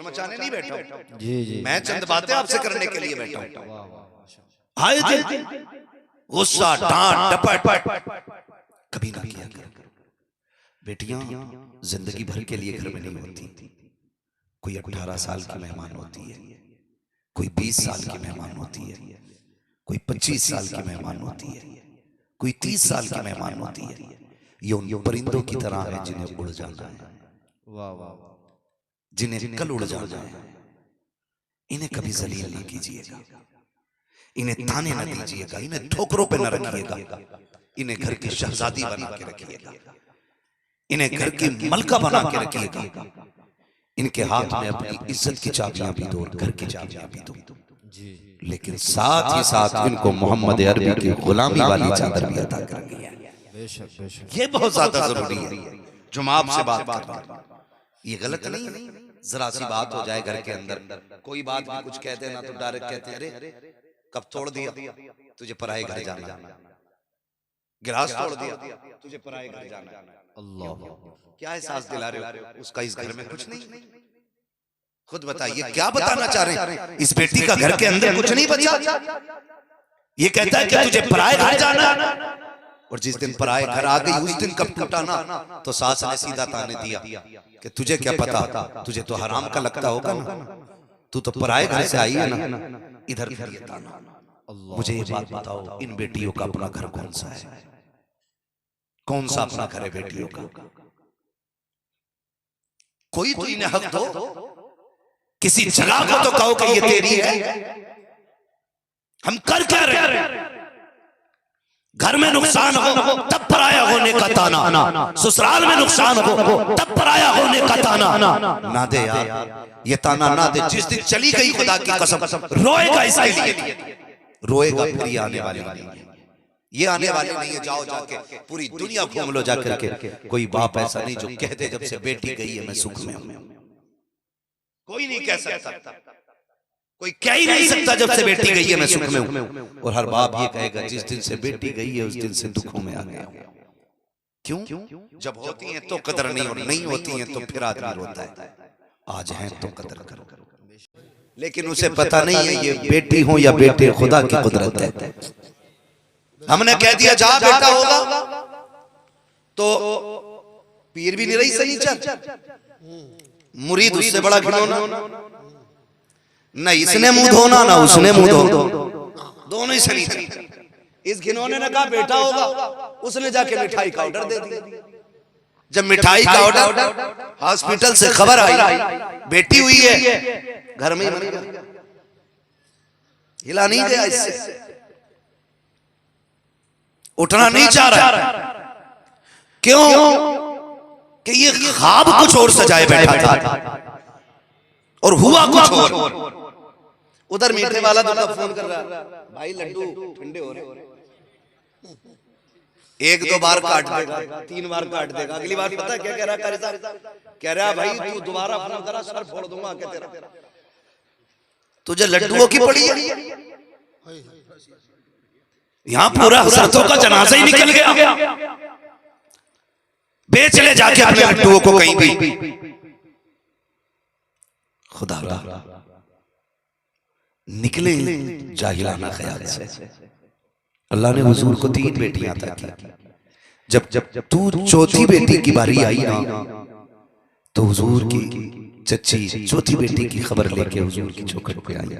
मचाने नहीं बैठा हूं जी जी, मैं चंद बातें आपसे करने के लिए बैठा हूं। हाय दिल, गुस्सा, डांट, डपट कभी ना किया करो। बेटियां जिंदगी भर के लिए घर में नहीं होती। कोई 18 साल की मेहमान होती है, कोई 20 साल की मेहमान होती है, कोई 25 साल की मेहमान होती है, कोई 30 साल की मेहमान होती है। ये उन परिंदों की तरह है जिन्हें उड़ जाना है, वाह वाह, जिन्हें कल उड़ जाना है। इन्हें कभी जलील ना कीजिएगा, इन्हें ताने न दीजिएगा, इन्हें ठोकरों पे न रखिएगा, इन्हें घर की शहजादी बना के रखिएगा, इन्हें घर की मलका बना के रखिएगा। इनके हाथ में अपनी इज्जत की चाबियां भी दो, घर की चाबियां भी दो, लेकिन साथ ही साथ इनको मोहम्मद अरबी की गुलामी वाली चादर भी अता करनी है। बेशक बेशक, ये बहुत ज्यादा जरूरी है। जो मैं आपसे बात कर रहा हूं ये गलत नहीं है। जरा सी बात हो जाए घर के अंदर, कोई बात भी कुछ कहते हैं ना तो डायरेक्ट कहते हैं अरे कब तोड़ दिया तुझे पराए घर जाना, गिलास तोड़ दिया तुझे पराए घर जाना। अल्लाह, क्या एहसास दिला रहे हो उसका इस घर में कुछ नहीं। खुद बताइए क्या बताना चाह रहे हैं। इस बेटी का घर के अंदर कुछ नहीं बचा। ये कहता है कि तुझे पराए घर जाना, और जिस दिन पराए घर आ गई उस दिन कब टूटा ना तो सास ने सीधा ताने दिया कि तुझे क्या पता, तुझे तो हराम का लगता होगा ना, तू तो पराए घर से आई है ना, इधर फिर ये ताना। मुझे ये बात बताओ, इन बेटियों का अपना घर कौन सा है? कौन सा अपना घर है बेटियों का? कोई तो इन्हें हक दो, किसी जगह को तो कहो कि ये तेरी है। हम कर क्या रहे? घर में नुकसान हो तब पराया होने का ताना, ससुराल में नुकसान हो तब पराया होने का ताना ना दे यार, ये ताना ना दे। जिस दिन चली गई खुदा की कसम रोएगा इसके लिए, रोएगा। फिर ये आने वाली नहीं है, ये आने वाली नहीं है। जाओ जाके पूरी दुनिया घूम लो जाकर के, कोई बाप ऐसा नहीं जो कहते जब से बेटी गई है मैं सुख में हूं। कोई नहीं कह सकता, कोई कह ही नहीं सकता जब से बेटी गई है मैं सुख में हूं। और हर बाप ये कहेगा जिस दिन से बेटी गई है उस दिन से दुखों में आ गया। क्यों? जब होती हैं तो कदर नहीं, और नहीं होती हैं तो फिर आदमी रोता है। आज हैं तो कदर करो, लेकिन उसे पता नहीं है ये बेटी हो या बेटे खुदा की कुदरत है। हमने कह दिया जा बेटा होगा तो पीर भी नहीं रही सनीचर, मुरीद उससे बड़ा घिनौना। न इसने मुंह धोना ना उसने मुंह धोना, दोनों ही सनीचर। इस घिनौने ने कहा बेटा होगा, उसने जाके मिठाई का ऑर्डर दे दिया। जब मिठाई का ऑर्डर हॉस्पिटल से खबर आई बेटी हुई है, घर में ही हिला नहीं गया, इससे उठना नहीं चाह रहा। क्यों? कि ये ख्वाब कुछ और सजाए बैठा था और हुआ कुछ और। उधर मीठे वाला दूल्हा फोन कर रहा है, भाई लड्डू ठंडे हो रहे, एक दो बार काट देगा, 3 बार काट देगा, अगली बार पता क्या कह रहा कारी साहब? कह रहा भाई तू दोबारा फोन करा सर फोड़ दूंगा क्या तेरा, तुझे लड्डुओं की पड़ी है। यहां पूरा हसरतों का जनाजा ही निकल गया। बेच ले जाके अपने लड्डुओं को कहीं भी। खुदा निकले जाहिलाना ख्याल से। अल्लाह ने हुजूर को 3 बेटियां अता की। जब तू चौथी बेटी की बारी आई ना तो हुजूर की चच्ची चौथी बेटी की खबर लेके हुजूर की चौखट पे आई।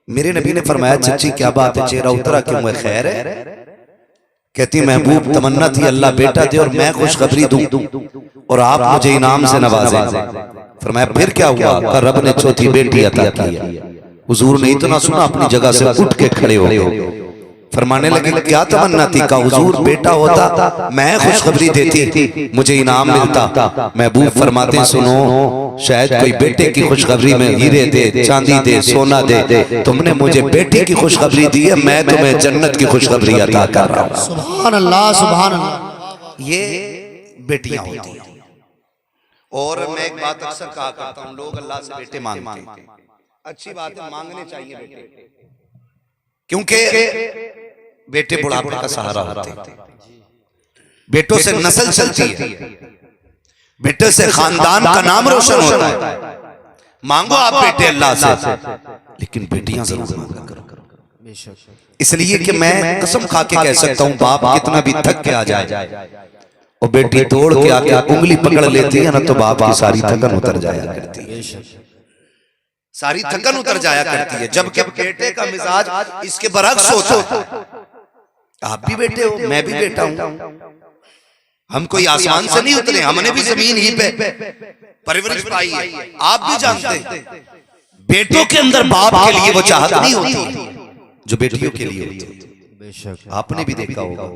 मेरे नबी ने फरमाया चच्ची क्या बात है, चेहरा उतरा क्यों है, खैर है? कहती महबूब तमन्ना थी अल्लाह बेटा दे और मैं खुशखबरी दूं और आप मुझे इनाम से नवाजें। फरमाया फिर क्या हुआ? रब ने चौथी बेटी अता की। हुजूर ने इतना सुना अपनी जगह से उठ के खड़े हो गए, फरमाने लगे क्या तमन्ना थी? का हुजूर बेटा होता मैं खुशखबरी देती मुझे इनाम मिलता। महबूब फरमाते सुनो, शायद कोई बेटे की खुशखबरी में हीरे दे, चांदी दे, सोना दे, तुमने मुझे बेटी की खुशखबरी दी है, मैं तुम्हें जन्नत की खुशखबरी अता कर रहा हूं। सुभान अल्लाह, सुभान अल्लाह। ये बेटियां होती हैं। और मैं एक बात अक्सर कहा करता हूं, लोग अल्लाह से बेटे मांगते हैं, अच्छी बात है, मांगने चाहिए बेटे, क्योंकि बेटे बुढ़ापे का सहारा होते हैं। बेटों से नस्ल चलती है, बेटे से खानदान का नाम रोशन होता है। मांगो आप बेटे अल्लाह से, लेकिन बेटियां जरूर मांगा करो। बेशक इसलिए कि मैं कसम खा के कह सकता हूं, बाप कितना भी थक के आ जाए और बेटी तोड़ के आके उंगली पकड़ लेती है ना, तो बाप की सारी थकन उतर जाया करती है, सारी थकन उतर जाया करती है। जबकि बेटे का मिजाज इसके बरक्स होता है। आप भी बेटे हो, मैं भी बेटा हूं, हम कोई आसमान से नहीं उतरे, हमने भी जमीन ही पे परवरिश पाई है। आप भी जानते हैं बेटों के अंदर बाप के लिए वो चाहत नहीं होती जो बेटियों के लिए होती है। बेशक आपने भी देखा होगा,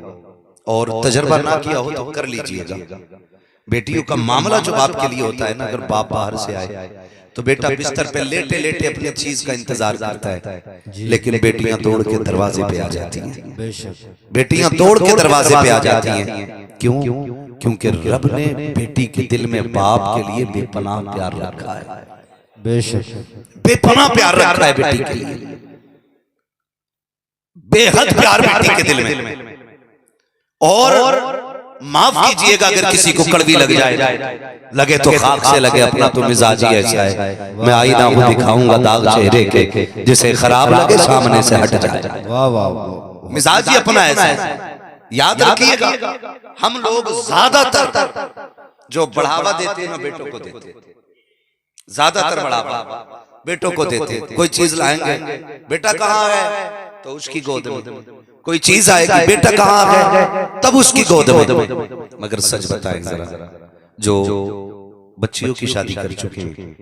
और तजर्बा ना किया हो तो कर लीजिएगा। बेटियों का मामला जो बाप के लिए होता है ना, अगर बाप बाहर से आए तो बेटा बिस्तर पे लेटे लेटे अपनी चीज का इंतजार करता है, लेकिन बेटियां दौड़ के दरवाजे पे आ जाती हैं। बेशक बेटियां दौड़ के दरवाजे पे आ जाती हैं। क्यों? क्योंकि रब ने बेटी के दिल में बाप के लिए बेपनाह प्यार रखा है। बेशक बेपनाह प्यार रखा है बेटी के लिए, बेहद प्यार बेटी के दिल में। और माफ कीजिएगा अगर किसी को कड़वी लग जाए, लगे तो खाक से लगे, अपना तो मिजाज ही ऐसा है। मैं आईना को दिखाऊंगा दाग चेहरे के, जिसे खराब लगे सामने से हट जाए। वाह वाह वाह, मिजाज ही अपना ऐसा है। याद रखिएगा, हम लोग ज्यादातर जो बढ़ावा देते हैं ना बेटों को देते, ज्यादातर बढ़ावा बेटों को देते। कोई चीज लाएंगे, बेटा कहाँ है, तो उसकी गोद में। कोई चीज आएगी, बेटा कहाँ है, तब उसकी गोद में। मगर सच बताएं जरा, जो बच्चियों की शादी कर चुके हैं,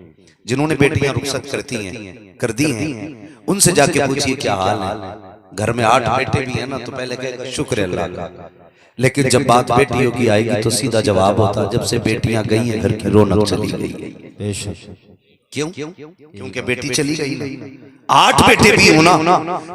जिन्होंने बेटियां रुखसत कर दी हैं, उनसे जाके पूछिए क्या हाल है। घर में 8 बेटे भी हैं ना, तो पहले कहेगा शुक्र है अल्लाह का, लेकिन जब बात बेटियों की आएगी तो सीधा जवाब होता, जब से बेटियां गई हैं घर की रौनक चली गई। बेशक क्यों? क्योंकि बेटी चली गई ना। 8 बेटे भी होना,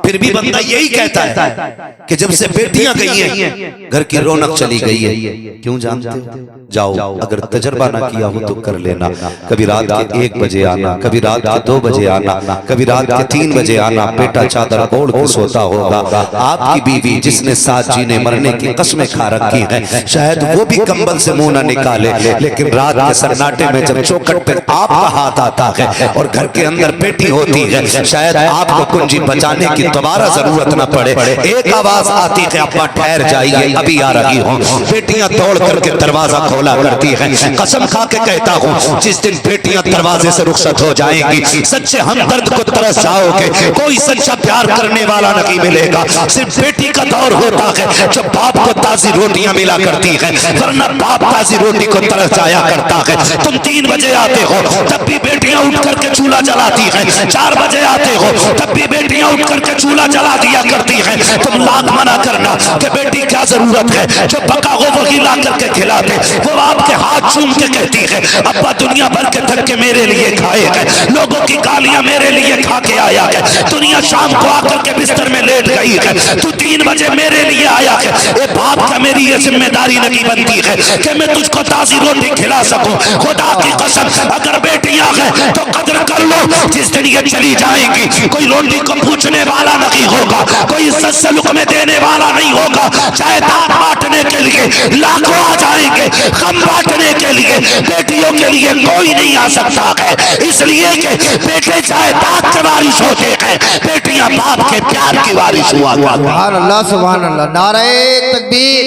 फिर भी बंदा यही कहता है कि जब से बेटियां गई हैं घर की रौनक चली गई है। क्यों जानते हो? जाओ, अगर तजर्बा ना किया हो तो कर लेना। कभी रात के 1 बजे आना, कभी रात के 2 बजे आना, कभी रात के 3 बजे आना। बेटा चादर ओढ़ के सोता होगा, आपकी बीवी जिसने साथ जीने मरने की कस्में खा रखी हैं, शायद वो भी कंबल से मुंह ना निकाले, लेकिन रात के सन्नाटे में जब चौखट पे आपका हाथ आता है और घर के अंदर बेटी होती है, शायद आपको कुंजी बचाने की दोबारा जरूरत न पड़े। एक आवाज आती है, अब्बा ठहर जाइए, अभी आ रही हूँ। बेटियां दौड़ करके दरवाजा खोला करती हैं। कसम खा के कहता हूँ, जिस दिन बेटियां दरवाजे से रुखसत हो जाएंगी, सच्चे हमदर्द को तरस जाओगे। कोई सच्चा प्यार करने वाला नहीं मिलेगा। सिर्फ बेटी का दौर होता है जब बाप को ताजी रोटियां मिला करती है, वरना बाप ताजी रोटी को तरस जाया करता है। तुम 3 बजे आते हो तब भी बेटियां उठ करके चूल्हा जलाती हैं। 4 बजे आते हो तब भी बेटियां उठ करके चूल्हा जला दिया करती हैं। तुम लाख मना करना कि बेटी क्या जरूरत है, जो पका हो वही ला करके खिलाते। वो आपके हाथ चूम के कहती है, अब्बा दुनिया भर के धक्के मेरे लिए खाए हैं, लोगों की गालियां मेरे लिए खा के आया है। दुनिया शाम को आकर के बिस्तर में लेट गई है, तू 3 बजे मेरे लिए आया है। ए बाप का मेरी ये जिम्मेदारी नहीं बनती है कि मैं तुझको ताजी रोटी खिला सकूं। खुदा की कसम, अगर बेटियां हैं तो कदर कर लो। जिस दिन ये चली जाएंगी, कोई रोटी को पूछने वाला नहीं होगा, कोई इज्जत से लुक़मे देने वाला नहीं होगा। जायदाद बांटने के लिए लाखों आ जाएंगे, गम बांटने के लिए बेटियों के लिए कोई नहीं आ सकता है। इसलिए कि बेटे जायदाद के वारिस होते हैं, बेटियां बाप के प्यार की वारिस हुआ। सुभान अल्लाह, सुभान अल्लाह। नारे तकबीर,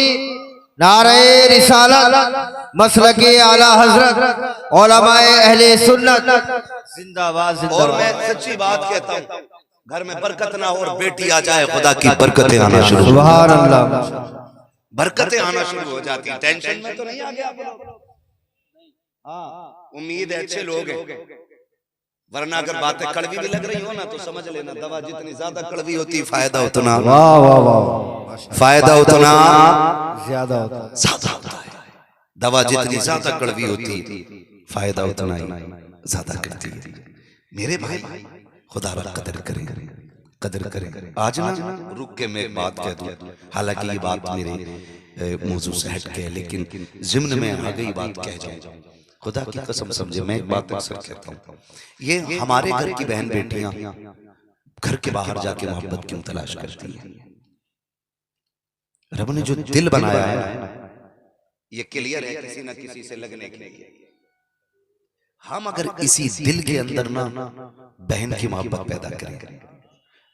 नारे रिसालत, मसलके आला हजरत, उलमाए अहले सुन्नत जिंदाबाद और जिंदाबाद। मैं सच्ची बात कहता हूँ, घर में बरकत ना हो और बेटी आ जाए, खुदा की बरकतें आना शुरू, सुभान अल्लाह, बरकतें आना शुरू हो जाती। टेंशन में तो नहीं आ गया आप लोग? उम्मीद है अच्छे लोग हैं, वरना अगर बातें कड़वी भी लग रही हो ना तो समझ लेना, दवा जितनी ज्यादा कड़वी होती फायदा उतना, वाह वाह वाह, फायदा उतना ज्यादा होता है। ज्यादा होता है। दवा जितनी ज्यादा कड़वी होती फायदा उतना ही ज्यादा करती है। मेरे भाई, खुदा रा कदर करें, कदर करें। आज ना रुक के मैं एक बात कह दूं, हालांकि ये बात मेरे मौजू से हट के, लेकिन जिम्न में आ गई बात कह जाऊं। खुदा की कसम समझे, मैं एक बात अक्सर कहता हूँ, ये हमारे घर की बहन बेटियां घर के बाहर जाके मोहब्बत क्यों तलाश करती है? रब ने जो दिल बनाया है ये क्लियर है, किसी ना किसी से लगने के लिए। हम अगर इसी दिल के अंदर ना बहन की मोहब्बत पैदा करें,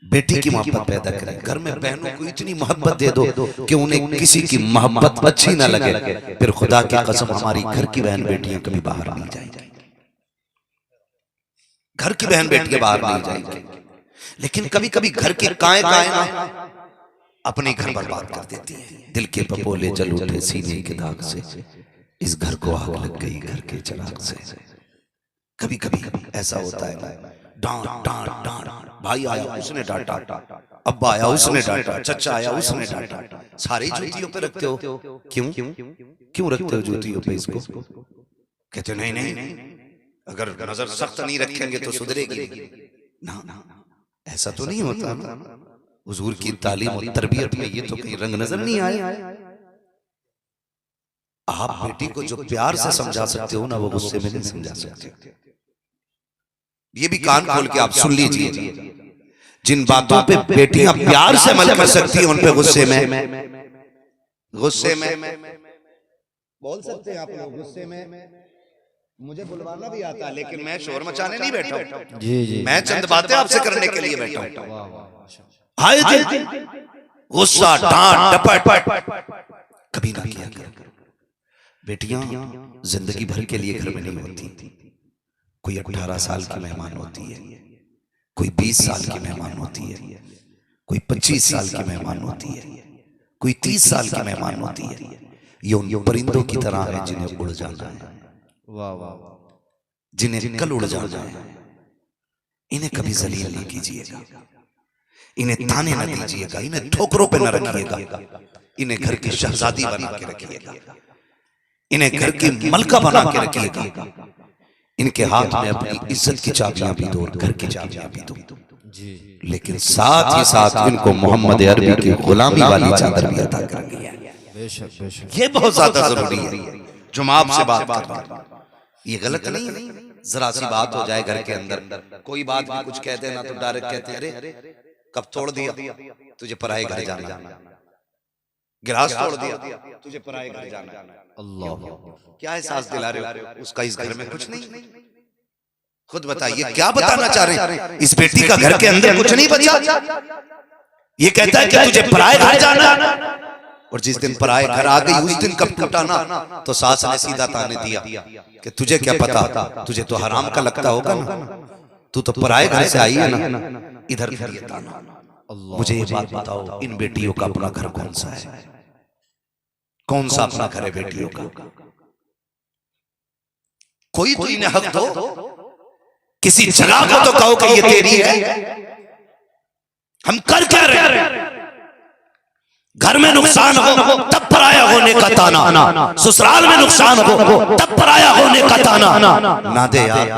बेटी की मोहब्बत पैदा करें, घर में बहनों को इतनी मोहब्बत दे दो कि उन्हें किसी की मोहब्बत अच्छी ना लगे, फिर खुदा की कसम हमारी घर की बहन बेटियां कभी बाहर नहीं जाएंगी, घर की बहन बेटियां बाहर नहीं जाएंगी। लेकिन कभी कभी घर की काएं ना अपने घर बर्बाद कर देती है। दिल के पपोले जल उठे सीने के दाग से, इस घर को आग लग गई घर के चिराग से। कभी कभी ऐसा होता है, डांट डांट डांट, भाई आया उसने डांटा, अब्बा आया उसने डांटा, चचा आया उसने डांटा, सारे जूतियों पे रखते हो, क्यों क्यों रखते हो जूतियों पे इसको? कहते नहीं नहीं, अगर नजर सख्त नहीं रखेंगे तो सुधरेगी ना। ऐसा तो नहीं होता ना। हुजूर की तालीम और तरबियत में ये तो कहीं रंग नजर नहीं आया। आप बेटी को जो प्यार से समझा सकते हो ना, वो गुस्से में नहीं समझा सकते। ये भी कान खोल के आप सुन लीजिए, जिन बातों पे बेटियां प्यार से अमल कर सकती हैं उन पे गुस्से में बोल सकते हैं आप लोग। गुस्से में मुझे बुलवाना भी आता है, लेकिन मैं शोर मचाने नहीं बैठा हूं। जी जी, मैं चंद बातें आपसे करने के लिए बैठा हूं। हाय गुस्सा डांट डपट कभी ना किया करो। बेटियां जिंदगी भर के लिए घर में नहीं होती। कोई 18 साल की मेहमान होती है, कोई 20 साल की मेहमान होती है, कोई 25 साल की मेहमान होती है, कोई 30 साल की मेहमान होती है। ये उन परिंदों की तरह है जिन्हें उड़ जाना है, वाह वाह, जिन्हें कल उड़ जाना है। इन्हें कभी जलील नहीं कीजिएगा, इन्हें ताने न दीजिएगा, इन्हें ठोकरों पे न रखिएगा, इन्हें घर की शहजादी बना के रखिएगा, इन्हें घर की मलका बना के रखिएगा। इनके हाथ में अपनी इज्जत की चाबियां भी दो, घर की चाबियां भी दो, लेकिन साथ ही साथ इनको मोहम्मद अरबी की गुलामी वाली चादर भी अता कर दिया। बेशक बेशक, ये बहुत ज्यादा जरूरी है। जो मैं आपसे बात कर रहा हूं ये गलत नहीं है। जरा सी बात हो जाए घर के अंदर, कोई बात भी कुछ कहते ना तो डायरेक्ट कहते हैं अरे कब तोड़ दिया तुझे पराए घर जाना, गिलास तोड़ दिया तुझे पराए घर जाना। अल्लाह, क्या एहसास दिला रहे हो? उसका इस घर में कुछ नहीं। खुद बताइए क्या बताना चाह रहे हैं? इस बेटी का घर के अंदर कुछ नहीं बचा। ये कहता है कि तुझे पराए घर जाना, और जिस दिन पराए घर आ गई उस दिन कब टूटा ना, तो सास ने सीधा ताने दिया कि तुझे क्या पता, तुझे तो हराम का लगता होगा ना, तू तो पराए घर से आई है ना, इधर फिर ये ताना। मुझे ये बात बताओ, इन बेटियों का अपना घर कौन सा है? कौन सा अपना घर है बेटियों का? कोई तो इन्हें हक दो, किसी जगह को तो कहो कि ये तेरी है। हम कर क्या रहे हैं? घर में नुकसान हो तब पराया होने का ताना, ससुराल में नुकसान हो तब पराया होने का ताना ना दे यार,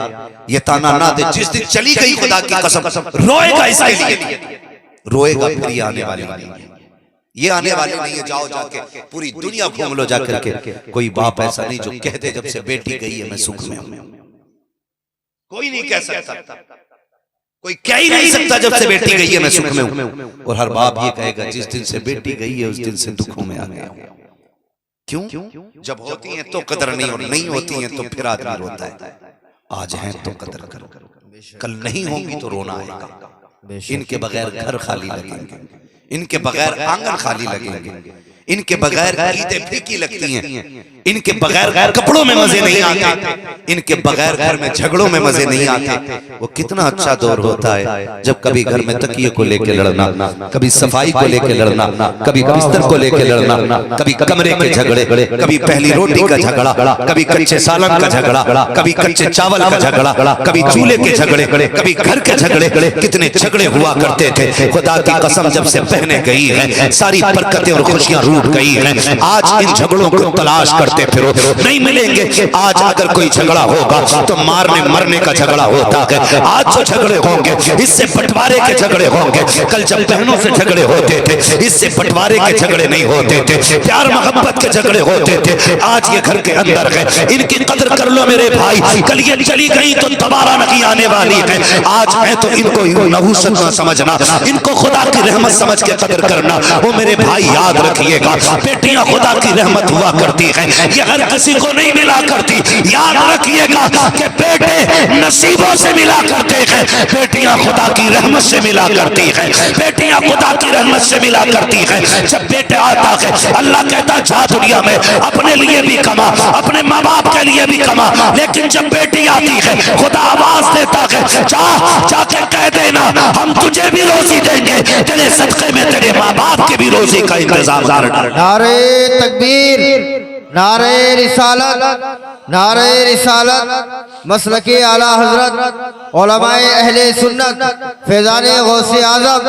ये ताना ना दे। जिस दिन चली गई खुदा की कसम रोएगा इसके लिए, रोएगा। फिर ये आने वाली नहीं है, ये आने वाली नहीं है। जाओ जाके पूरी दुनिया घूम लो जाकर के, कोई बाप ऐसा नहीं जो कहते जब से बेटी गई है मैं सुख में हूं। कोई नहीं कह सकता, कोई कह ही नहीं सकता जब से बेटी गई है मैं सुख में हूं। और हर बाप ये कहेगा जिस दिन से बेटी गई है उस दिन से दुखों में आ गया। क्यों? जब होती हैं तो कदर नहीं, और नहीं होती हैं तो फिर आदमी रोता है। आज हैं तो कदर करो, कल नहीं होंगी तो रोना आएगा। इनके बगैर घर खाली लगेंगे, इनके बगैर आंगन खाली लगेंगे, इनके बगैर ईदें फीकी लगती हैं, इनके बगैर कपड़ों में मजे नहीं आते, इनके बगैर घर में झगड़ों में मजे नहीं आते। वो कितना अच्छा दौर होता है जब कभी घर में तकिए को लेके लड़ना, कभी सफाई को लेके लड़ना, कभी बिस्तर को लेके लड़ना, कभी कमरे के झगड़े, कभी पहली रोटी का झगड़ा, कभी कच्चे सालन का झगड़ा, कभी कच्चे चावल का झगड़ा, कभी चूल्हे के झगड़े, कभी घर के झगड़े। कितने झगड़े हुआ करते थे। खुदा की कसम जब से पहने गई है सारी बरकतें और खुशियां रूठ गई हैं। आज इन झगड़ों को तलाश करते फिरो, नहीं मिलेंगे। आज अगर कोई झगड़ा होगा तो मारने मरने का झगड़ा होता है। आज जो झगड़े होंगे इससे बंटवारे के झगड़े होंगे। कल जब बहनों से झगड़े होते थे इससे बंटवारे के झगड़े नहीं होते थे, प्यार मोहब्बत के झगड़े होते थे। आज ये घर के अंदर है, इनकी कदर कर लो मेरे भाई। कल ये चली गई तो दोबारा नहीं आने वाली है। आज है तो इनको नहुसत न समझना, इनको खुदा की रहमत समझ के कदर करना। वो मेरे भाई याद रखिएगा, बेटियां खुदा की रहमत हुआ करती हैं। ये हर किसी को नहीं मिला करती। याद रखिएगा कि बेटे नसीबों से मिला करते हैं, बेटियां खुदा की रहमत से मिला करती है, बेटियां खुदा की रहमत से मिला करती है। जब बेटे आता है अल्लाह कहता जा दुनिया में अपने लिए भी कमा, अपने माँ बाप के लिए भी कमा, लेकिन जब बेटी आती है खुदा आवाज देता है जा जाके कह देना हम तुझे भी रोजी देंगे, तेरे सदके में तेरे माँ बाप के भी रोजी का इंतजाम कर। नारे तकबीर, नारे रिसालत, नारे रिसालत, मसलके आला हजरत उलमाए अहले सुन्नत फैजाने गौसे आज़म।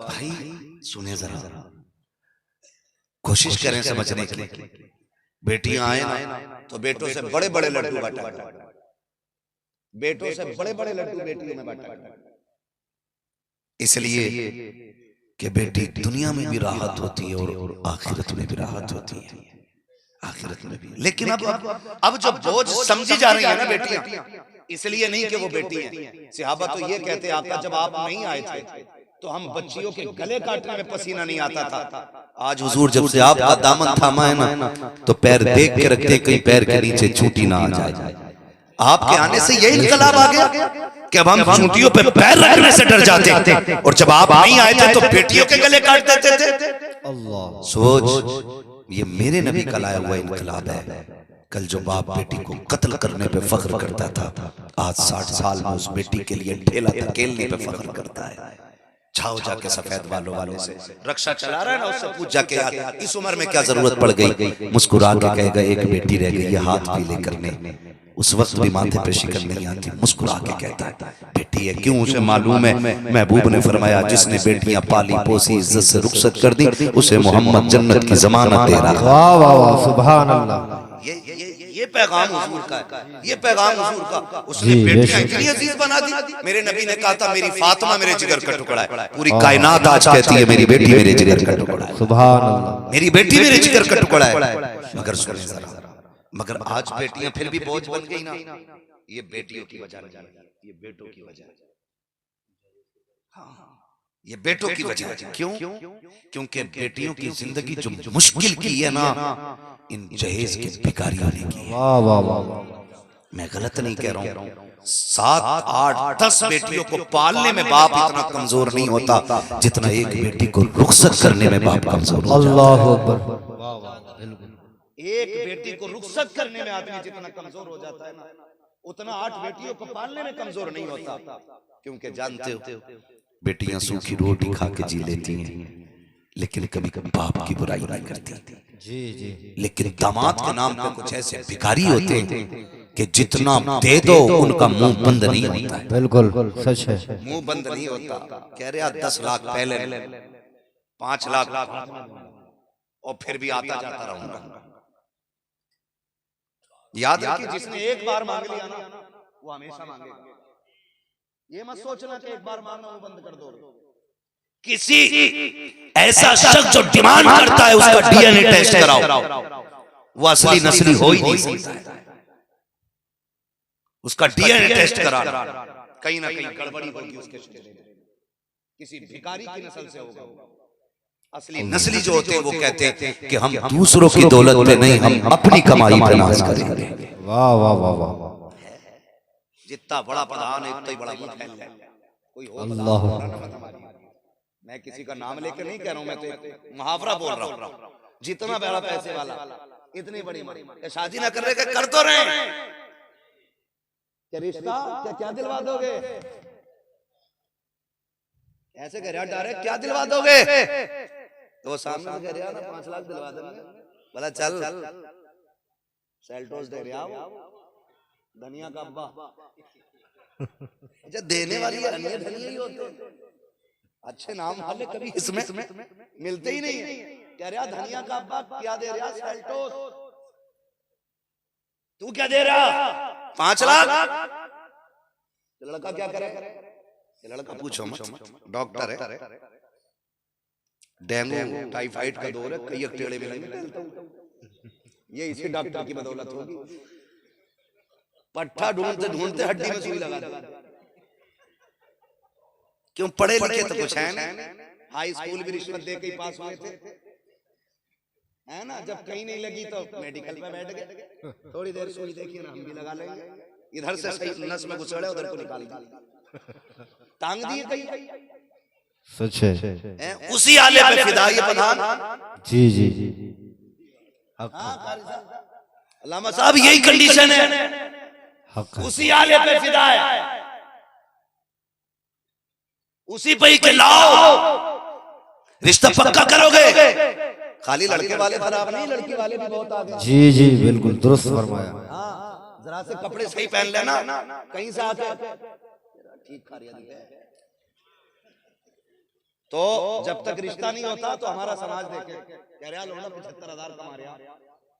भाई सुने जरा, कोशिश करें समझने की। बेटियां आए ना तो बेटों से बड़े बड़े लड्डू बांटा, बेटों से बड़े बड़े लड्डू बेटियों में बांटा, इसलिए कि बेटी दुनिया में भी राहत होती है और आखिरत में भी राहत होती है, आखिरत में भी। लेकिन अब जो बोझ समझी जा रही है ना बेटियां, इसलिए नहीं कि वो बेटी हैं। सहाबा तो ये कहते आका जब आप नहीं आए थे तो हम बच्चियों के गले काटने में पसीना नहीं आता था। आज हुजूर जब से आपका दामन थामा है ना तो पैर देख के रखते कहीं पैर के नीचे चूंटी ना आ जाए। आपके आने से यही इनकलाब आ गया कि अब हम चूंटियों पे पैर रखने से डर जाते, और जब आप नहीं आए थे तो बेटियों के गले काट देते थे। अल्लाह, सोच, ये मेरे नबी का लाया हुआ इनकलाब है। कल जो बाप बेटी को कत्ल करने पे फख्र करता था, आज 60 साल में उस बेटी के लिए ठेला धकेलने पे फख्र करता है। जाओ जाके सफेद वालों वाले से रक्षा चला रहा है ना, उससे पूछ जाके यार इस उम्र में क्या जरूरत पड़ गई। मुस्कुरा के कहेगा एक बेटी रह गई है हाथ पीले करने। उस वक्त भी माथे पे शिकन नहीं आती, मुस्कुरा के कहता है बेटी है। क्यों? उसे मालूम है महबूब ने फरमाया जिसने बेटियां पाली पोसी इज्जत से रुखसत कर दी उसे मोहम्मद जन्नत की जमानत दे रहा। वाह वाह वाह, सुभान अल्लाह। ये पैगाम हुजूर का है, ये पैगाम हुजूर का। उसने बेटियां इतनी अजीज बना दी। मेरे नबी ने कहा था मेरी फातिमा मेरे जिगर का टुकड़ा है। पूरी कायनात आज कहती है मेरी बेटी मेरे जिगर का टुकड़ा है, सुभान अल्लाह। मेरी बेटी मेरे जिगर का टुकड़ा है। मगर सुने जरा, मगर आज बेटियां फिर भी बोझ बन गई ना, ये बेटियों की वजह नहीं, ये बेटों की वजह। हाँ, ये बेटों की वजह। क्यों? क्योंकि बेटियों की जिंदगी जो मुश्किल की है ना इन जहेज के भिखारियों ने की। वाह वाह वाह, मैं गलत नहीं कह रहा हूँ। 7, 8, 10 बेटियों को पालने में बाप इतना कमजोर नहीं होता जितना एक बेटी को रुखसत करने में बाप कमजोर होता है। अल्लाह अकबर। एक बेटी को रुखसत करने में आदमी जितना कमजोर हो जाता है ना, उतना 8 बेटियों को पालने में कमजोर नहीं होता। क्योंकि जानते हो बेटियां सूखी रोटी खा के जी लेती हैं, लेकिन कभी कभी बाप की बुराई नहीं करती। जी जी। लेकिन दामाद के नाम पे कुछ ऐसे भिखारी होते हैं कि जितना दे दो उनका मुंह बंद नहीं होता है। बिल्कुल सच है, मुंह बंद नहीं होता। कह रहे 10 लाख पहले 5 लाख और फिर भी आता जाता रहूंगा। याद रखिए जिसने एक बार मांग लिया ना वो हमेशा मांगेगा। ये मत सोचना कि एक बार मांगना वो बंद कर दो। किसी ऐसा शख्स जो डिमांड करता है उसका डीएनए टेस्ट कराओ, वो असली नस्ली हो ही नहीं सकता। उसका डीएनए टेस्ट करा, कहीं ना कहीं गड़बड़ी होगी उसके शरीर में, किसी भिखारी की नस्ल से होगा। असली नस्ली जो होते हैं वो कहते हैं कि हम दूसरों की दौलत पे नहीं, हम अपनी कमाई पे नाज करेंगे। वाह वाह वाह वाह, जितना बड़ा प्रधान है उतना ही बड़ा मुंह फैलता है। कोई हो अल्लाह। मैं किसी का नाम लेकर नहीं कह रहा हूं, मैं तो मुहावरा बोल रहा हूं। जितना बड़ा पैसे वाला इतनी बड़ी शादी ना कर रहे कर तो रहे, क्या रिश्ता क्या दिलवा दोगे? ऐसे कह रहा डायरेक्ट क्या दिलवा दोगे? तो वो सामने से कह रहा ना 5 लाख दिलवा देंगे। बोला चल सेल्टोस दे रहा धनिया का अब्बा। अच्छा देने वाली धनिया ही होते हैं, अच्छे नाम वाले कभी इसमें मिलते ही नहीं है। कह रहा धनिया का अब्बा क्या दे रहा? सेल्टोस। तू क्या दे रहा? 5 लाख। लड़का क्या करे? लड़का पूछो मत, डॉक्टर है, डेंगू टाइफाइड का दौर है, कई टेढ़े में नहीं, ये इसी डॉक्टर की बदौलत होगी। पट्टा ढूंढते ढूंढते हड्डी में सुई लगा दी। क्यों? पढ़े लिखे तो कुछ है नहीं, हाई स्कूल भी रिश्वत दे के ही पास हुए थे। है ना, जब कहीं नहीं लगी तो मेडिकल पे बैठ गए, थोड़ी देर सुई देखिए ना, हम भी लगा लेंगे, इधर से सही नस में घुसड़े उधर को निकाल दिया, टांग दिए कहीं। सच है। उसी आले पे फिदा ये प्रधान। जी जी जी। अल्लामा साहब यही कंडीशन है, हक उसी आले पे फिदा है, उसी पे ही के लाओ, रिश्ता पक्का करोगे। खाली लड़के वाले खराब नहीं, लड़के वाले भी बहुत आगे। जी जी बिल्कुल दुरुस्त फरमाया। हाँ, जरा से कपड़े सही पहन लेना, कहीं से आके ठीक खा तो जब तक रिश्ता नहीं होता तो हमारा समाज देखे कह रहा लोना 75,000 कमा रहा,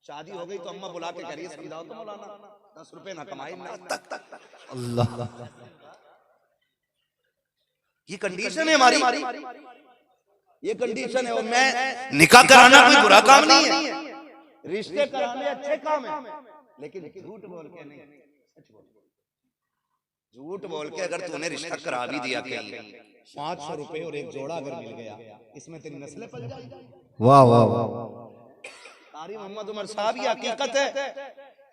शादी हो गई तो अम्मा बुला के करिए समझाओ तो मौलाना 10 रुपए ना कमाई ना तक अल्लाह, ये कंडीशन है हमारी, ये कंडीशन है। और मैं निकाह कराना कोई बुरा काम नहीं है, रिश्ते कराने अच्छे काम है, लेकिन झूठ बोल के नहीं, सच बोल, झूठ बोल के अगर तूने रिश्ता करा भी दिया कहीं 500 रुपए और एक जोड़ा अगर मिल गया, इसमें तेरी नस्लें पल जाएगी। वाह वाह वाह। कारी मोहम्मद उमर साहब ये हकीकत है,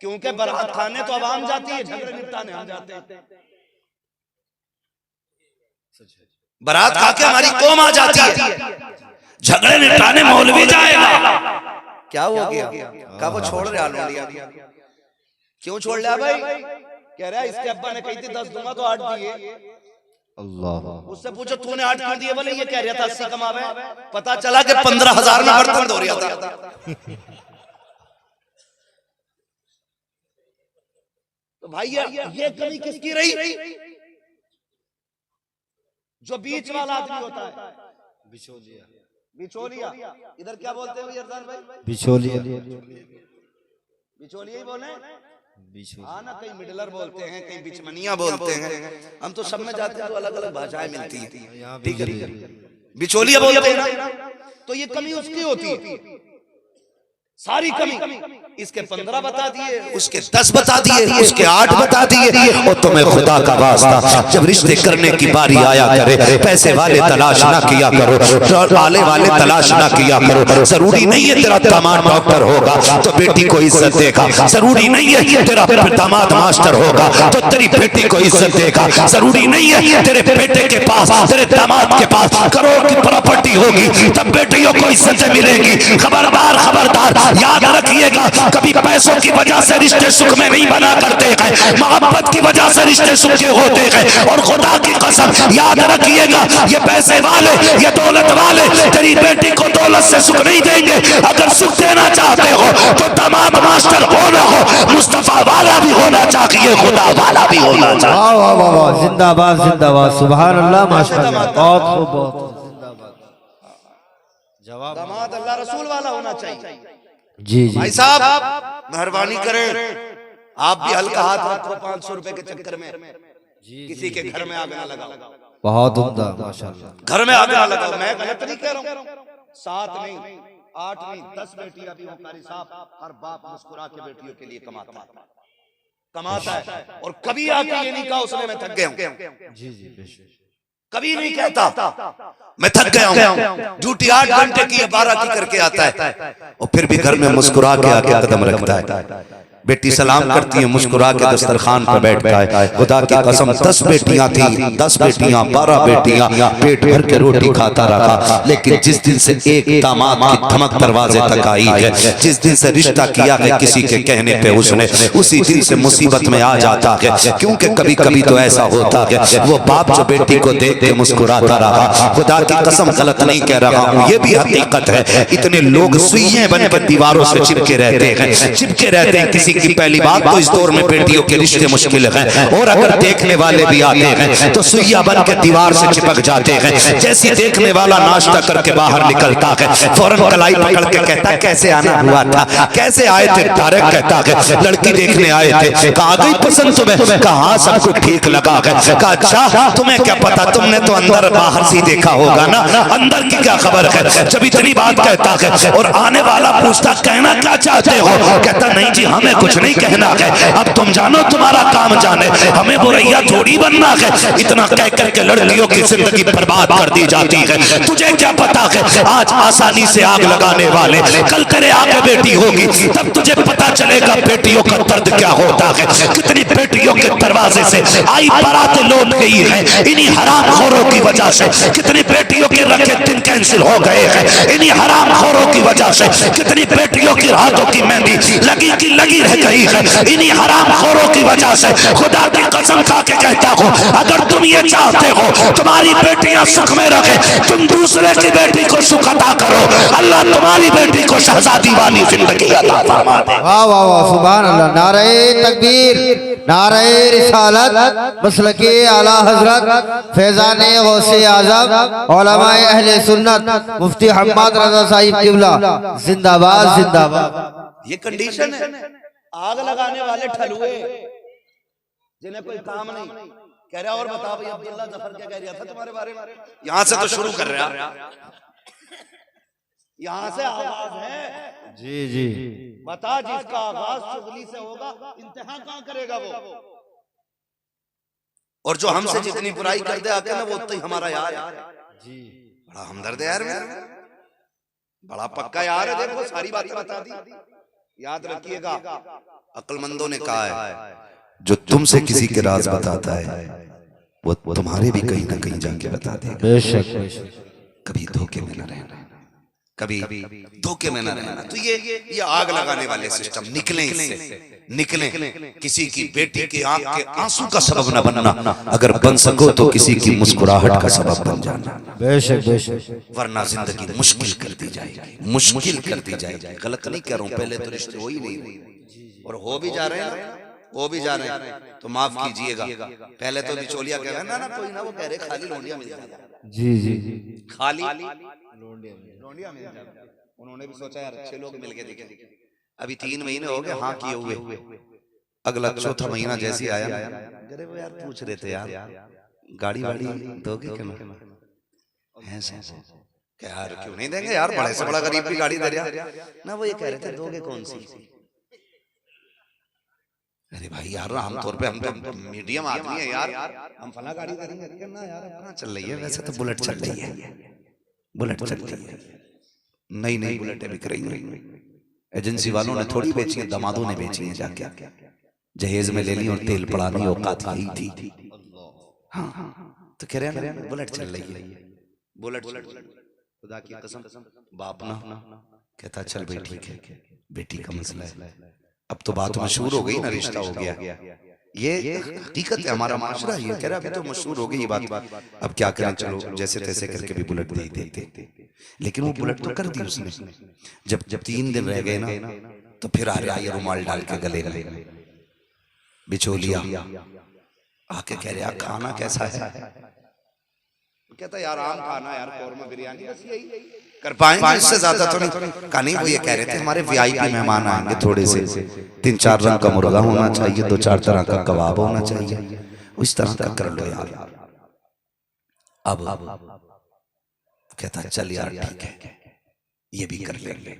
क्योंकि बारात खाने तो आवाम जाती है, झगड़े निपटाने हम जाते हैं। बारात खा के हमारी कौम आ जाती है, झगड़े निपटाने मौलवी जाएगा। क्या हो गया? क्या वो छोड़ रहा लिया? क्यों छोड़ लिया भाई? कह रहा है इसके अब्बा ने कही थी 10 दूंगा तो 8 दिए। अल्लाह, उससे पूछो तूने 8 क्यों दिए? बोले ये कह रहा था 80 कमावे, पता चला कि 15,000 में बर्तन धो रहा था। तो भाई ये कमी किसकी रही? जो बीच वाला आदमी होता है, बिचौलिया, बिचौलिया। इधर क्या बोलते हैं अरदान भाई? बिचौलिया, बिचौलिया ही बोले। हाँ ना, कहीं मिडलर बोलते हैं, कहीं बिचमनिया बोलते हैं, हम तो सब में जाते हैं तो अलग अलग भाषाएं मिलती हैं, ठीक है। बिचौलिया बोलते हैं, तो ये कमी उसकी होती है, सारी कमी। इसके 15 बता दिए, उसके 10 बता दिए, उसके 8 बता दिए। और तुम्हें खुदा का वास्ता, जब रिश्ते करने की बारी आया करे, पैसे वाले तलाश ना किया करो, आले वाले तलाश ना किया करो। जरूरी नहीं है तेरा दामाद डॉक्टर होगा तो बेटी को इज्जत देगा, जरूरी नहीं है तेरा दामाद मास्टर होगा तो तेरी बेटी को इज्जत देगा, जरूरी नहीं है तेरे बेटे के पास, तेरे दामाद के पास करोड़ की प्रॉपर्टी होगी तब बेटियों को इज्जत मिलेगी। खबरदार खबरदार, याद रखिएगा, कभी पैसों की वजह से रिश्ते सुख में नहीं बना करते हैं, मोहब्बत की वजह से रिश्ते सुख के होते हैं। और खुदा की कसम याद रखिएगा, ये पैसे वाले, ये दौलत वाले तेरी बेटी को दौलत से सुख नहीं देंगे। अगर सुख देना चाहते हो तो दामाद मास्टर होना हो, मुस्तफा वाला भी होना चाहिए, खुदा वाला भी होना चाहिए। वाह वाह वाह वाह, जिंदाबाद जिंदाबाद, सुभान अल्लाह, माशाअल्लाह, बहुत खूब, बहुत जिंदाबाद। जवाब, दामाद अल्लाह रसूल वाला होना चाहिए। जी जी भाई साहब मेहरबानी करें, आप भी हल्का हाथ रखो 500 रुपए के चक्कर में किसी के घर में आग ना लगाओ, बहुत उम्दा, माशाअल्लाह। घर में आग ना लगाओ। मैं गलत नहीं कह रहा हूँ, 7 नहीं 8 नहीं 10 बेटियां भी हो कारी साहब, हर बाप मुस्कुरा के बेटियों के लिए कमाता है। और कभी आके ये नहीं कहा उसने मैं थक गया हूँ, जी जी बेशक, कभी नहीं कहता मैं थक गया हूँ। ड्यूटी 8 घंटे की 12 की करके आता है और फिर भी घर में मुस्कुरा के आके कदम रखता है। बेटी सलाम करती है, मुस्कुरा के दस्तरखान पर बैठता है। खुदा की कसम 10 बेटियां थी, 10 बेटियां 12 बेटियां, पेट भर के रोटी खाता रहा। लेकिन जिस दिन से एक दामाद की धमक दरवाजे तक आई है, जिस दिन से रिश्ता किया है किसी के कहने पे उसने, उसी दिन से मुसीबत में आ जाता है। क्योंकि कभी कभी तो ऐसा होता है वो बाप जो बेटी को देख के मुस्कुराता रहा। खुदा की कसम गलत नहीं कह रहा हूँ, ये भी हकीकत है। इतने लोग सुइयां बनकर दीवारों से चिपके रहते हैं किसी की। पहली बात तो इस दौर में बेटियों के रिश्ते मुश्किल हैं, और अगर देखने वाले भी आते हैं तो सुइया बन के दीवार से चिपक जाते हैं। जैसे देखने वाला नाश्ता करके बाहर निकलता है, फौरन कलाई पकड़ के कहता है कैसे आना हुआ था, कैसे आए थे? तारक कहता है लड़की देखने आए थे, कहा गई पसंद तुम्हें? कहा सब कुछ ठीक लगा है। कहा अच्छा तुम्हें क्या पता, तुमने तो अंदर बाहर से देखा होगा ना, अंदर की क्या खबर है? जब इतनी बात कहता है और आने वाला पूछता कहना क्या चाहते हो, कहता नहीं जी हमें कुछ नहीं कहना है, अब तुम जानो तुम्हारा काम जाने, हमें बुरैया थोड़ी बनना है। इतना कह करके लड़कियों की जिंदगी बर्बाद कर दी जाती है। तुझे क्या पता है आज आसानी से आग लगाने वाले कल तेरे आगे बेटी होगी, तब तुझे पता चलेगा बेटियों का दर्द क्या होता है। कितनी बेटियों के दरवाजे से आई बारातें लौट गई है इन्हीं हरामखोरों की वजह से। कितनी बेटियों के रखे दिन कैंसिल हो गए हैं इन्हीं हरामखोरों की वजह से। कितनी बेटियों की हाथों की मेहंदी लगी रह गई है इन्हीं हरामखोरों की वजह से। खुदा की कसम खा के कहता हूँ, अगर तुम ये चाहते हो तुम्हारी बेटियां सुख में रखे, तुम दूसरे की बेटी को सुख अता करो, अल्लाह तुम्हारी बेटी को शहजादी वाली जिंदगी अता फरमा दे। वाह वाह वाह, सुभान अल्लाह। नारे तकबीर, नारे रिसालत, मसलके आला हजरत फैजान गौसे आजम उलमाए अहले सुन्नत मुफ्ती हम्माद रजा साहिब किबला जिंदाबाद जिंदाबाद। ये कंडीशन है। आग लगाने वाले ठलुए जिन्हें कोई काम नहीं, कह रहा और बता भाई अब्दुल्ला जफर क्या कह रहा था तुम्हारे बारे में। यहां से तो शुरू कर रहा, यहां से आवाज है। जी जी, बता जिसका आगाज चुगली से होगा इंतहा कहां करेगा वो। और जो हमसे जितनी बुराई कर दे आके ना वो उतना ही हमारा यार जी। बड़ा हमदर्द यार मेरा, बड़ा पक्का यार है। देखो सारी बातें बता दी, याद रखिएगा। अक्लमंदों ने कहा है जो तुमसे किसी के राज बताता है वो तुम्हारे भी कहीं ना कहीं जाके बता देगा। बेशक बेशक। कभी धोखे में न रहना, कभी धोखे में न रहना। तो ये आग लगाने वाले सिस्टम निकले, इससे निकले। किसी की बेटी के आंख के आंसू का सबब न बनना, अगर बन सको तो किसी की मुस्कुराहट का सबब बन जाना। बेशक बेशक। वरना जिंदगी मुश्किल कर दी जाएगी, मुश्किल कर दी जाएगी। गलत नहीं कह रहा हूं, पहले तो रिश्ते हो ही नहीं रहे और हो भी जा रहे हैं, वो भी जा रहे हैं, तो माफ कीजिएगा। पहले तो बिचौलिया कह रहे ना कोई ना, वो कह रहे खाली लोंडिया मिल जाएगा। जी जी, खाली लोंडिया मिल जाएगा। उन्होंने भी सोचा यार अच्छे लोग मिल के देखें। अभी 3 महीने हो गए हाँ किए हुए, अगला चौथा महीना जैसे आया, अरे वो यार पूछ रहे थे यार गाड़ी वाड़ी दोगे क्यों क्या यार, क्यों नहीं देंगे यार, बड़े से बड़ा गरीब भी गाड़ी दे रहा ना। वो ये कह रहे थे दोगे कौन सी। अरे भाई यार आमतौर पे हम तो मीडियम आदमी है यार, हम फला गाड़ी करेंगे ना यार। अपना चल रही है वैसे तो, बुलेट चल रही है, बुलेट चल रही है, नई नई बुलेटें बिक रही हैं। एजेंसी वालों ने थोड़ी बेची है, दामादों ने बेची है जाके, जहेज में ले ली और तेल पड़ानी औकात यही थी। हाँ तो कह रहे हैं बुलेट चल रही है, बुलेट। खुदा की कसम बाप ना कहता चल भाई ठीक है, बेटी का मसला है। अब तो बात मशहूर हो गई ना, रिश्ता हो गया। ये हकीकत है, हमारा माशरा ये कह रहा अभी तो मशहूर हो गई ये बात। अब क्या करें, चलो जैसे तैसे करके भी बुलेट दे देते। लेकिन वो बुलेट तो कर दी उसने। जब 3 दिन रह गए ना तो फिर आ रहा ये रुमाल डाल के गले में बिचौलिया आके कह रहा खाना कैसा है। कहता यार आम खाना यार, कौरमा बिरयानी, बस यही कर पाएंगे, इससे ज्यादा तो नहीं। कहानी वो ये कह रहे थे हमारे वीआईपी मेहमान आएंगे, थोड़े से 3-4 रंग का मुर्गा होना चाहिए, 2-4 तरह का कबाब होना चाहिए, उस तरह का कर लो यार। अब कहता चल यार ठीक है ये भी कर लेंगे।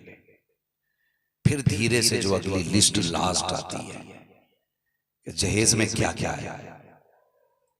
फिर धीरे से जो अगली लिस्ट लास्ट आती है जहेज में क्या क्या है,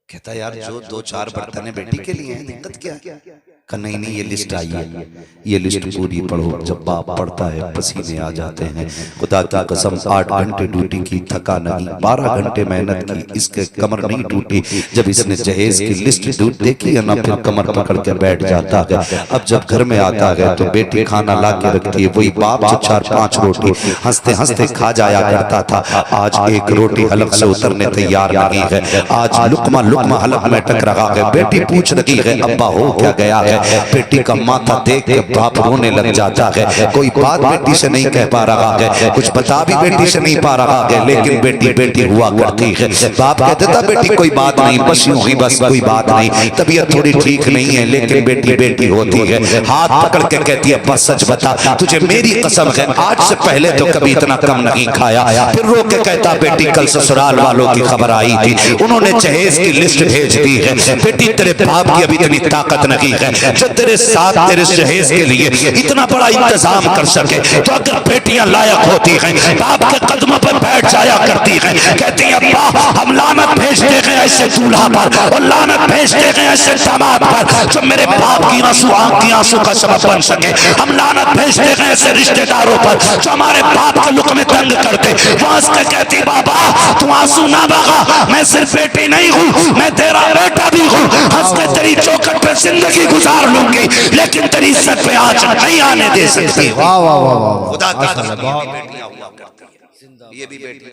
कहता यार जो 2-4 बर्तन बेटी के लिए हैं, दिक्कत क्या है। नहीं ये लिस्ट आई है, ये लिस्ट पूरी पढ़ो। जब बाप पढ़ता है पसीने आ जाते हैं। खुदा की कसम 8 घंटे ड्यूटी की, थका नहीं, 12 घंटे मेहनत की, इसके कमर नहीं टूटी। जब इसने जहेज की लिस्ट देखी है ना, फिर कमर पकड़ के बैठ जाता है। अब जब घर में आता है तो बेटी खाना ला के रखती है, वही बाप जो 4-5 रोटी हंसते हंसते खा जाया करता था, आज एक रोटी हलक से उतरने तैयार नहीं है। आज लुकमा लुकमा हलक में टक रहा है। बेटी पूछ रही है अब्बा हो क्या गया है। बेटी का माथा देख के बाप रोने लग जाता है। कोई बात बेटी से नहीं कह पा रहा है, कुछ बता भी बेटी से नहीं पा रहा है, लेकिन बेटी बेटी हुआ करती है। बाप कहता था बेटी कोई बात नहीं, बस यूं ही बस कोई बात नहीं, तबीयत थोड़ी ठीक नहीं है, लेकिन बेटी बेटी होती है। हाथ पकड़ के कहती है बस सच बता, तुझे मेरी कसम है आज से पहले तो कभी इतना कम नहीं खाया। फिर रो के कहता बेटी कल ससुराल वालों की खबर आई थी, उन्होंने जहेज की लिस्ट भेज दी है। बेटी तेरे बाप की अभी इतनी ताकत नहीं है, जो तेरे साथ तेरे जहेज के लिए इतना बड़ा इंतजाम कर सके। तो अगर बेटियां लायक होती हैं, बाप के कदमों पर बैठ जाया करती हैं, कहती हैं अब्बा हम लानत भेजते हैं ऐसे दूल्हा पर और लानत भेजते हैं ऐसे दामाद पर जो मेरे बाप की आंसू आंख की आंसू का सबब बन सके। हम लानत भेजते हैं ऐसे रिश्तेदारों पर जो हमारे बाप के लुक में तंग करते। वहां से कहती बाबा तू आंसू ना बहा, मैं सिर्फ बेटी नहीं हूँ, मैं तेरा बेटा भी हूँ। हंस के तेरी चौखट पे जिंदगी गुजार लूंगी, लेकिन तेरी इज्जत पे आंच नहीं आने दे सकती। वाह वाह वाह वाह, खुदा माशाअल्लाह, की ये भी बेटियां हुआ करती हैं, ये भी बेटी